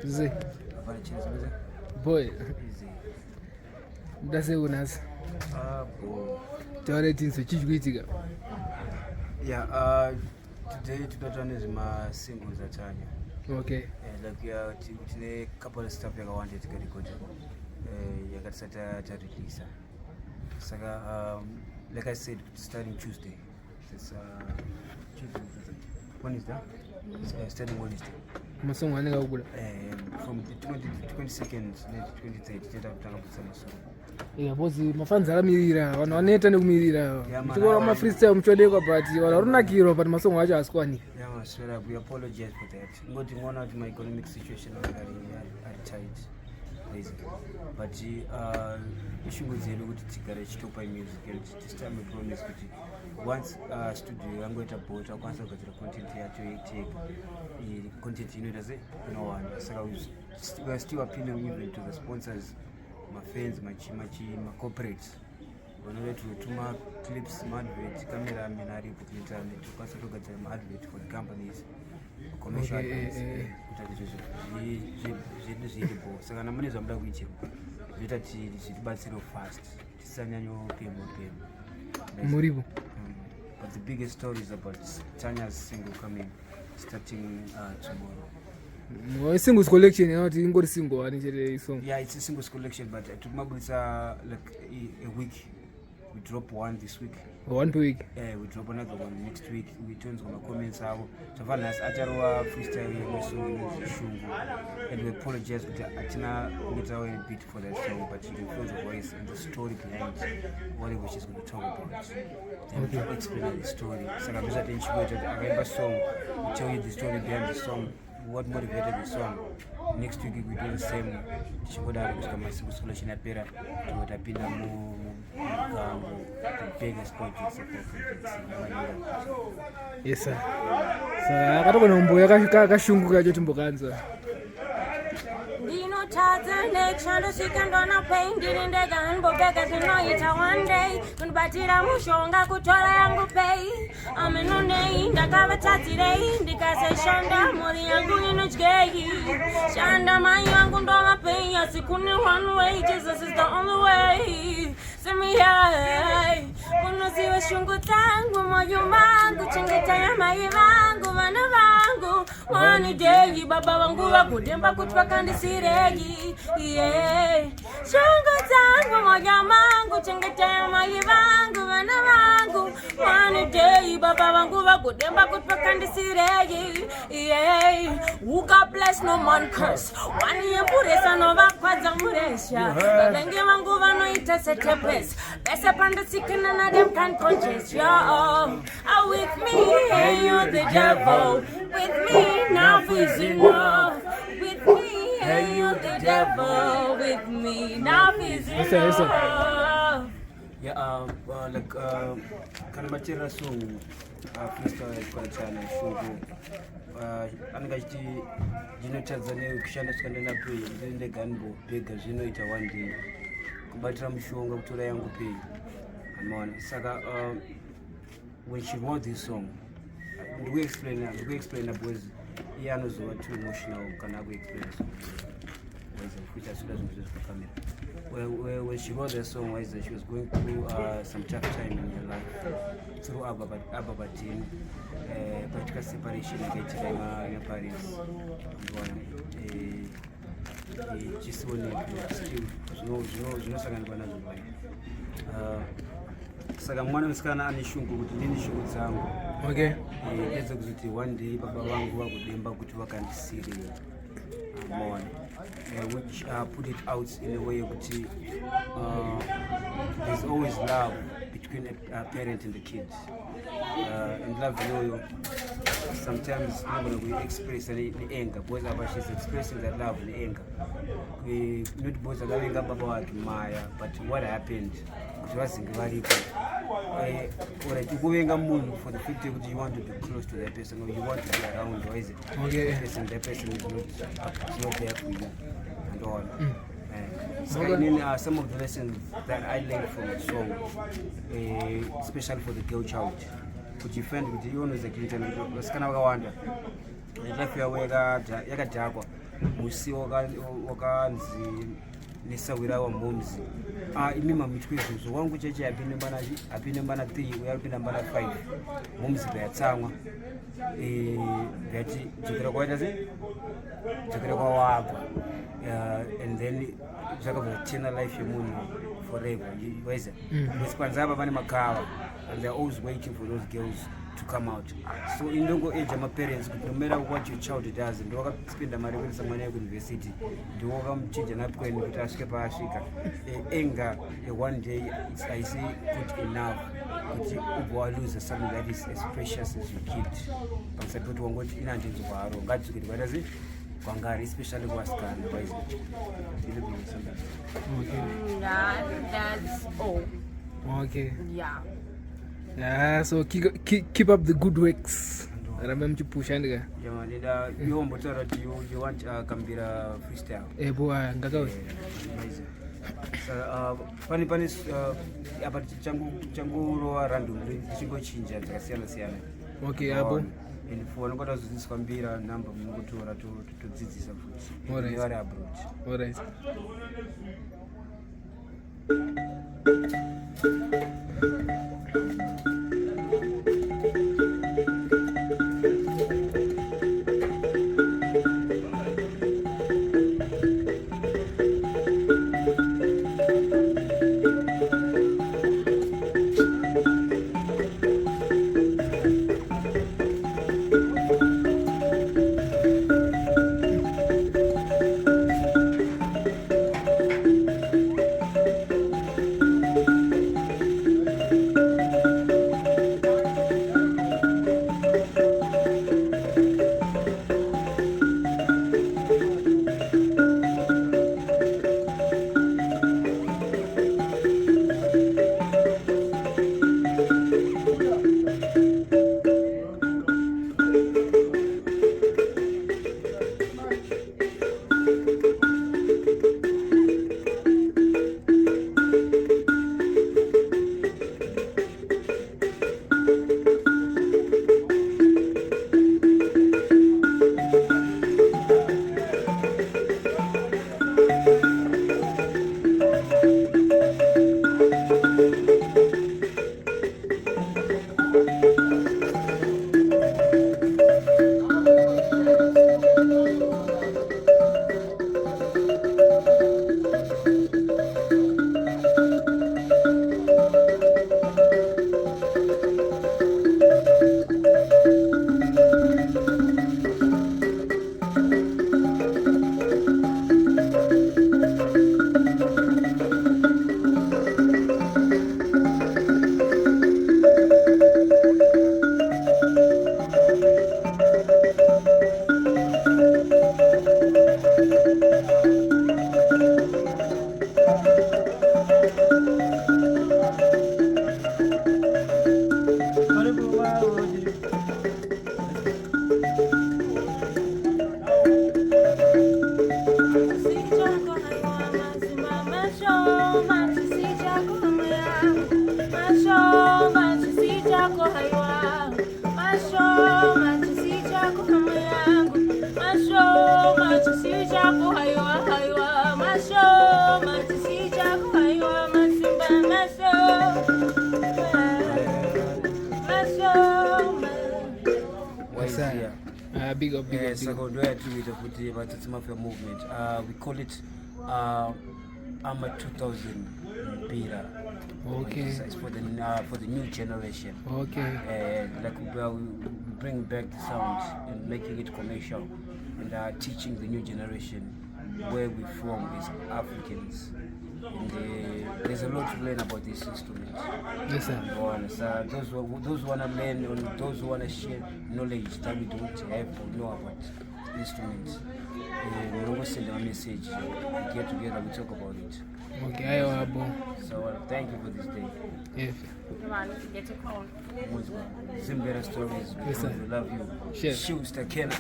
Zi. Boy. That's it, Unas. Today, yeah, today to got on my singles at Tanya. Okay. Like we are today a couple of stuff I wanted to get good. You got set to release. So, like I said, starting Tuesday. It's when is that? Starting Wednesday. From the 22nd to the 23rd, yeah, boss, my fans are mirror. On it and mirror. My freestyle, Chodega, but you are not hero, but my song was just one. Yeah, sir, we apologize for that. Not in one of my economic situation are tight. But issue with the Tikarich to pay music. This time we promise that once studio, I'm going to put a concert with the content here to take content in it as it. No one. So we're still appealing even to the sponsors, my friends, my corporates. When we to my clips, my advert, camera, and I put it on to consider my advert for the companies. Commercial adverts. So I'm going to with you. It's fast. It's an annual payment. But the biggest story is about Tanya's single coming, starting tomorrow. Singles collection, you know, you got a single. Yeah, it's a singles collection, but to Magribhi it's like a week. We drop one this week. 1 per week. Yeah, we drop another one next week. We turn on the comments out. Savannah's Ajaro freestyle and we apologize with Atina a bit for that song, but you can feel the voice and the story behind what it was just going to talk about. Then we explain the story. So I'm just I remember song, we tell you the story behind the song, what motivated the song. Next week we do the same. Chihota is my single solution at Better to what I've been the biggest projects. Yes, sir. So I don't know Mboya Dino Chodza next and she can run a pain didn't they gun but beggars you know it one day when batira mushonga kutola yangu pay I'm in on day the cover today because shanda mori yangu inochgei shanda my yangu ndoma pay yasikuni one way Jesus is the only way send me high kuno siwe shungu tangu moyo mangu chingeta ya mai vangu vana vangu one day baba wangu wakudemba kutwa kandisiregi yeah shungu tangu moyo mangu chingeta ya mai vangu vana vangu one day baba wangu wakudemba kutwa kandisiregi yeah who God bless no man curse one year puresa no vakwadza muresha venge vangu vanoita setepe best upon the sick and none of them can conscious, y'all. Are with me, and you're the devil. With me, now is enough. With me, and you're the devil. With me, now is enough. Yeah, like, can material song, freestyle kwa China, shugu. Angaji, jino Tanzania, ukishana skandana pay, zinde ganbo, bega, jino ita one day. Kubatira mshonga kutola yangu pay. Amona. Saka, when she wrote this song, do we explain that because yeah, knows what too emotional, can we explain the song? Which as soon as we just come in. When she wrote the song, she was going through some tough time in her life through Ababa team, political separation against her parents. Just still saka mwana msikana anishungu kuti ndini shungu zangu. Okay. Eze kuti one day baba wangu wakudemba kuti wakandisire. Which put it out in a way kuti there's always love between a parent and the kids. And love, you know, sometimes we express the anger. Both of us is expressing that love and anger. We not both are going up about Maya, but what happened? It wasn't very good. Or going a moon for the picture that you want to be close to that person or you want to be around, or is it? Okay. That person is not there for you and all. So in some of the lessons that I learned from the song, especially for the girl child, could you find with you as a Clinton, was kind of a wonder. If you are yakadakwa musi wakanzi nesawira wamhomzi imi mamitwe izvozvo wangu cheche apinde mbana 3 uye apinda mbana 5 momzi payatsamwa ngati dzokera kwaita sei dzokera kwawagwa and then zvakabva chena life yemunhu forever Hwezha because panze apa pane makava and they're always waiting for those girls to come out. So in Dongo age, my parents, no matter what your child does, and don't spend the money with someone at university, do come change and up when you ask about Africa. Anger, one day, I say, good enough. But you lose something that is as precious as your kid. But I put one word in and into our own. God's good, what is it? Kwangari, especially was kind of that's all. Okay. Yeah. Yeah, so keep up the good works. Remember to push and yeah, you want Mbira Freestyle. Boy, so funny about changu roa random chingo chinja dzakasiyana. Okay, abo. And for one got this Mbira number mungotora to dzidzisa futhi. All right. You are abroad. All right. Big up. Movement. We call it AMA 2000 Mbira. Okay. It's for the new generation. Okay. Like we bring back the sounds and making it commercial and teaching the new generation where we from as Africans. And there's a lot to learn about this instrument. Yes, sir. So those who want to learn and those who want to share knowledge that we don't have or know about instruments, we always send them a message. We get together, we talk about it. Okay, so thank you for this day. Yes. Get a call. Zimbabwe stories. Yes, sir. We love you. Sure. Shoes the Kenna.